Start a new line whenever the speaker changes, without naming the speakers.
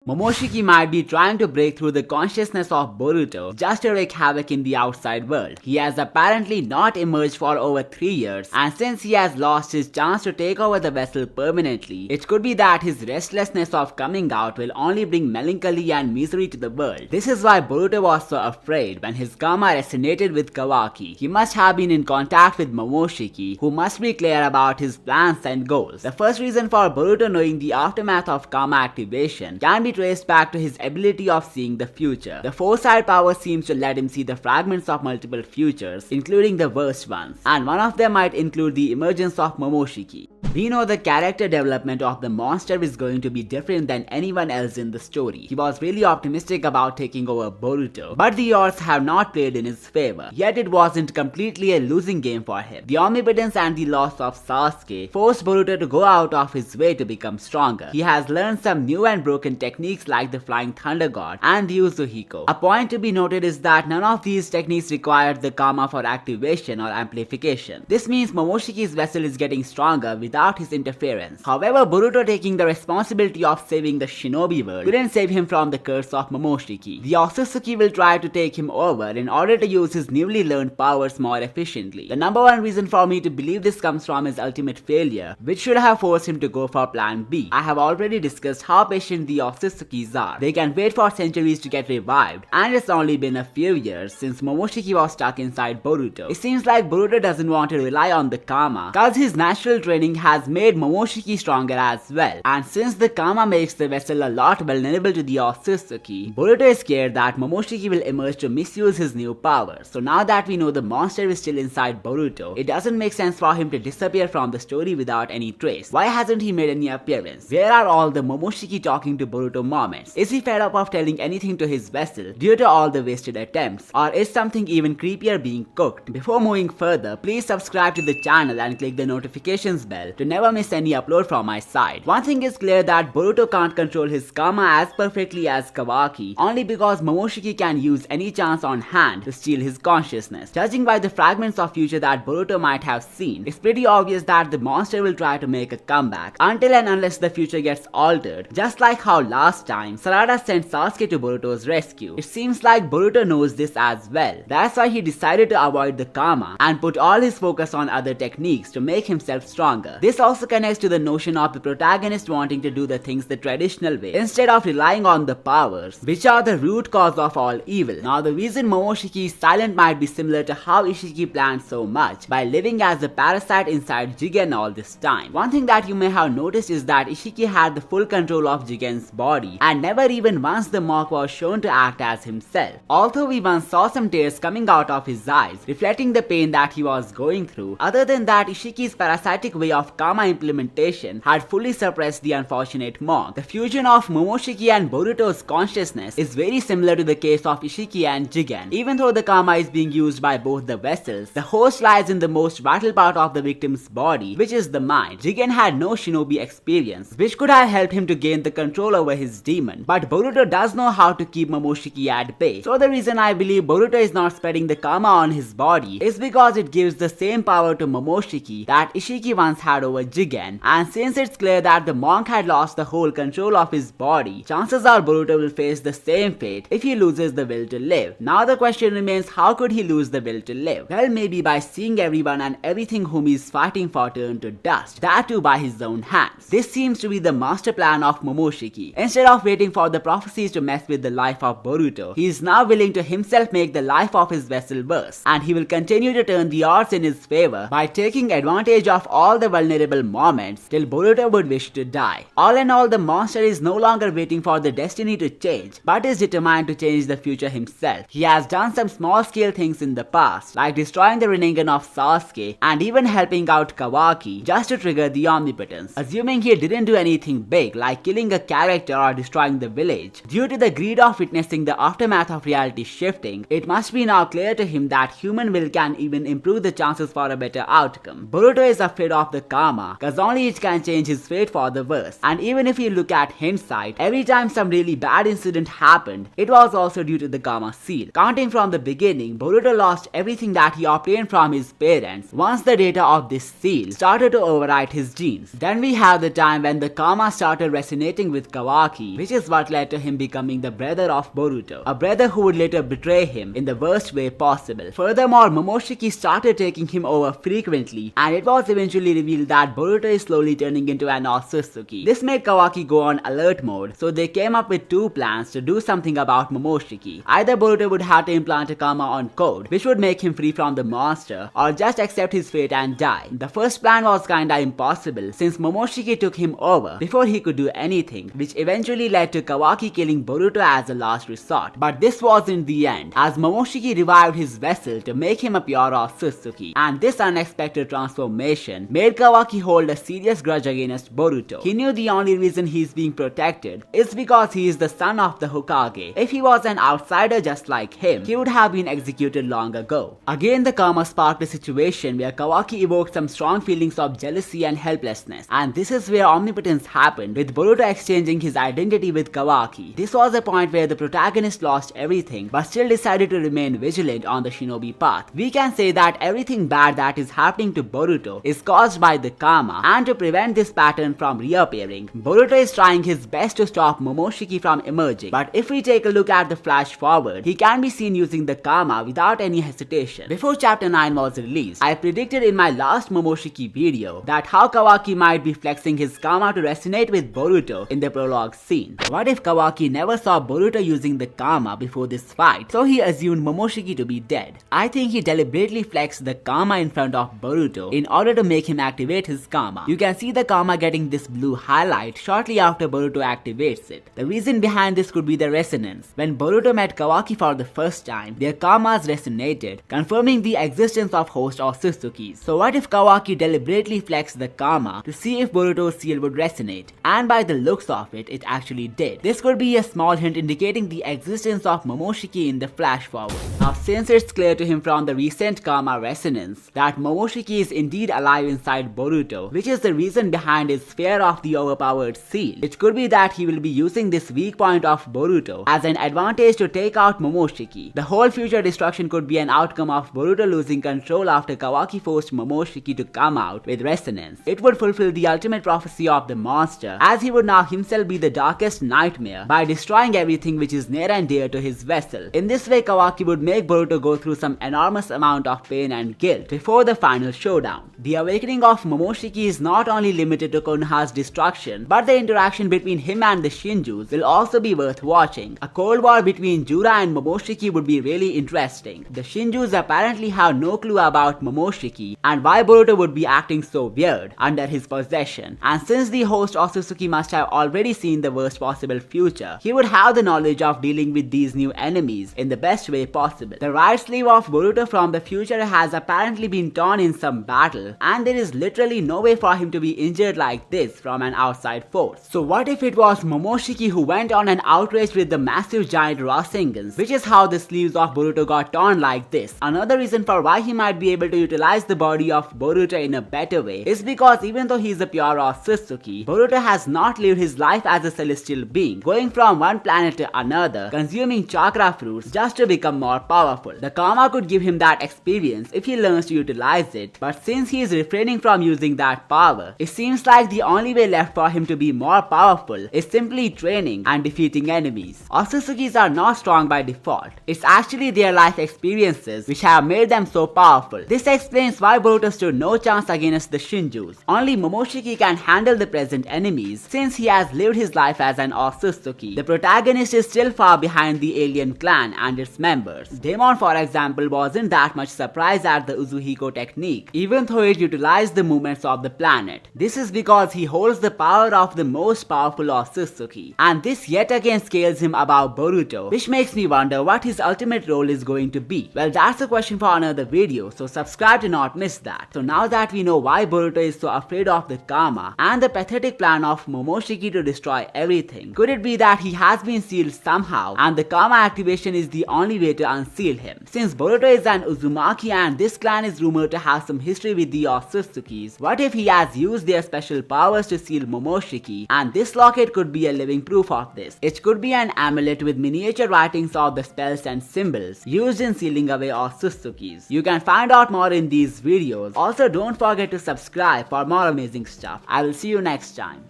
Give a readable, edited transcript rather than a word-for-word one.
Momoshiki might be trying to break through the consciousness of Boruto just to wreak havoc in the outside world. He has apparently not emerged for over 3 years, and since he has lost his chance to take over the vessel permanently, it could be that his restlessness of coming out will only bring melancholy and misery to the world. This is why Boruto was so afraid when his karma resonated with Kawaki. He must have been in contact with Momoshiki, who must be clear about his plans and goals. The first reason for Boruto knowing the aftermath of karma activation can be traced back to his ability of seeing the future. The foresight power seems to let him see the fragments of multiple futures, including the worst ones, and one of them might include the emergence of Momoshiki. We know the character development of the monster is going to be different than anyone else in the story. He was really optimistic about taking over Boruto, but the odds have not played in his favor. Yet it wasn't completely a losing game for him. The omnipotence and the loss of Sasuke forced Boruto to go out of his way to become stronger. He has learned some new and broken techniques like the Flying Thunder God and the Uzuhiko. A point to be noted is that none of these techniques required the karma for activation or amplification. This means Momoshiki's vessel is getting stronger without his interference. However, Boruto taking the responsibility of saving the shinobi world couldn't save him from the curse of Momoshiki. The Otsutsuki will try to take him over in order to use his newly learned powers more efficiently. The number one reason for me to believe this comes from his ultimate failure, which should have forced him to go for plan B. I have already discussed how patient the Otsutsukis are. They can wait for centuries to get revived, and it's only been a few years since Momoshiki was stuck inside Boruto. It seems like Boruto doesn't want to rely on the karma, cause his natural training has made Momoshiki stronger as well, and since the karma makes the vessel a lot vulnerable to the Otsutsuki, Boruto is scared that Momoshiki will emerge to misuse his new power. So now that we know the monster is still inside Boruto, it doesn't make sense for him to disappear from the story without any trace. Why hasn't he made any appearance? Where are all the Momoshiki talking to Boruto moments? Is he fed up of telling anything to his vessel due to all the wasted attempts, or is something even creepier being cooked? Before moving further, please subscribe to the channel and click the notifications bell to never miss any upload from my side. One thing is clear, that Boruto can't control his karma as perfectly as Kawaki, only because Momoshiki can use any chance on hand to steal his consciousness. Judging by the fragments of future that Boruto might have seen, it's pretty obvious that the monster will try to make a comeback until and unless the future gets altered, just like how last time Sarada sent Sasuke to Boruto's rescue. It seems like Boruto knows this as well. That's why he decided to avoid the karma and put all his focus on other techniques to make himself stronger. This also connects to the notion of the protagonist wanting to do the things the traditional way instead of relying on the powers, which are the root cause of all evil. Now, the reason Momoshiki is silent might be similar to how Ishiki planned so much by living as a parasite inside Jigen all this time. One thing that you may have noticed is that Ishiki had the full control of Jigen's body, and never even once the monk was shown to act as himself. Although we once saw some tears coming out of his eyes, reflecting the pain that he was going through, other than that, Ishiki's parasitic way of karma implementation had fully suppressed the unfortunate monk. The fusion of Momoshiki and Boruto's consciousness is very similar to the case of Ishiki and Jigen. Even though the karma is being used by both the vessels, the host lies in the most vital part of the victim's body, which is the mind. Jigen had no shinobi experience, which could have helped him to gain the control over his demon, but Boruto does know how to keep Momoshiki at bay. So the reason I believe Boruto is not spreading the karma on his body is because it gives the same power to Momoshiki that Ishiki once had over Jigen, and since it's clear that the monk had lost the whole control of his body, chances are Boruto will face the same fate if he loses the will to live. Now the question remains, how could he lose the will to live? Well, maybe by seeing everyone and everything whom he is fighting for turn to dust, that too by his own hands. This seems to be the master plan of Momoshiki. Instead of waiting for the prophecies to mess with the life of Boruto, he is now willing to himself make the life of his vessel worse, and he will continue to turn the odds in his favor by taking advantage of all the vulnerable moments till Boruto would wish to die. All in all, the monster is no longer waiting for the destiny to change, but is determined to change the future himself. He has done some small scale things in the past, like destroying the Rinnegan of Sasuke and even helping out Kawaki just to trigger the omnipotence. Assuming he didn't do anything big like killing a character or destroying the village, due to the greed of witnessing the aftermath of reality shifting, it must be now clear to him that human will can even improve the chances for a better outcome. Boruto is afraid of the karma, cause only it can change his fate for the worse. And even if you look at hindsight, every time some really bad incident happened, it was also due to the karma seal. Counting from the beginning, Boruto lost everything that he obtained from his parents once the data of this seal started to override his genes. Then we have the time when the karma started resonating with Kawaki Kawaki, which is what led to him becoming the brother of Boruto, a brother who would later betray him in the worst way possible. Furthermore, Momoshiki started taking him over frequently, and it was eventually revealed that Boruto is slowly turning into an Otsutsuki. This made Kawaki go on alert mode, so they came up with two plans to do something about Momoshiki. Either Boruto would have to implant a karma on Code, which would make him free from the monster, or just accept his fate and die. The first plan was kinda impossible, since Momoshiki took him over before he could do anything, which eventually led to Kawaki killing Boruto as a last resort. But this wasn't the end, as Momoshiki revived his vessel to make him a pure Otsutsuki, and this unexpected transformation made Kawaki hold a serious grudge against Boruto. He knew the only reason he's being protected is because he is the son of the Hokage. If he was an outsider just like him, he would have been executed long ago. Again, the karma sparked a situation where Kawaki evoked some strong feelings of jealousy and helplessness, and this is where omnipotence happened, with Boruto exchanging his identity with Kawaki. This was a point where the protagonist lost everything but still decided to remain vigilant on the shinobi path. We can say that everything bad that is happening to Boruto is caused by the karma, and to prevent this pattern from reappearing, Boruto is trying his best to stop Momoshiki from emerging. But if we take a look at the flash forward, he can be seen using the karma without any hesitation. Before chapter 9 was released, I predicted in my last Momoshiki video that how Kawaki might be flexing his karma to resonate with Boruto in the prologue scene. What if Kawaki never saw Boruto using the karma before this fight, so he assumed Momoshiki to be dead? I think he deliberately flexed the karma in front of Boruto in order to make him activate his karma. You can see the karma getting this blue highlight shortly after Boruto activates it. The reason behind this could be the resonance. When Boruto met Kawaki for the first time, their karmas resonated, confirming the existence of host Otsutsukis. So what if Kawaki deliberately flexed the karma to see if Boruto's seal would resonate? And by the looks of it, it actually did. This could be a small hint indicating the existence of Momoshiki in the flash forward. Now, since it's clear to him from the recent karma resonance that Momoshiki is indeed alive inside Boruto, which is the reason behind his fear of the overpowered seal, it could be that he will be using this weak point of Boruto as an advantage to take out Momoshiki. The whole future destruction could be an outcome of Boruto losing control after Kawaki forced Momoshiki to come out with resonance. It would fulfill the ultimate prophecy of the monster, as he would now himself be the darkest nightmare by destroying everything which is near and dear to his vessel. In this way, Kawaki would make Boruto go through some enormous amount of pain and guilt before the final showdown. The awakening of Momoshiki is not only limited to Konoha's destruction, but the interaction between him and the Shinjus will also be worth watching. A cold war between Jura and Momoshiki would be really interesting. The Shinjus apparently have no clue about Momoshiki and why Boruto would be acting so weird under his possession. And since the host Otsutsuki must have already seen the worst possible future, he would have the knowledge of dealing with these new enemies in the best way possible. The right sleeve of Boruto from the future has apparently been torn in some battle, and there is literally no way for him to be injured like this from an outside force. So what if it was Momoshiki who went on an outrage with the massive giant Rasengans, which is how the sleeves of Boruto got torn like this? Another reason for why he might be able to utilize the body of Boruto in a better way is because even though he is a pure Otsutsuki, Boruto has not lived his life as a celestial being, going from one planet to another, consuming chakra fruits just to become more powerful. The karma could give him that experience if he learns to utilize it, but since he is refraining from using that power, it seems like the only way left for him to be more powerful is simply training and defeating enemies. Otsutsukis are not strong by default. It's actually their life experiences which have made them so powerful. This explains why Boruto stood no chance against the Shinjus. Only Momoshiki can handle the present enemies since he has lived his life as an Otsutsuki. The protagonist is still far behind the alien clan and its members. Demon, for example, wasn't that much surprised at the Uzuhiko technique, even though it utilized the movements of the planet. This is because he holds the power of the most powerful Otsutsuki, and this yet again scales him above Boruto, which makes me wonder what his ultimate role is going to be. Well, that's a question for another video, so subscribe to not miss that. So now that we know why Boruto is so afraid of the karma and the pathetic plan of Momoshiki to destroy everything, could it be that he has been sealed somehow and the karma activation is the only way to unseal him? Since Boruto is an Uzumaki and this clan is rumored to have some history with the Otsutsukis, what if he has used their special powers to seal Momoshiki, and this locket could be a living proof of this? It could be an amulet with miniature writings of the spells and symbols used in sealing away Otsutsukis. You can find out more in these videos. Also, don't forget to subscribe for more amazing stuff. I will see you next time.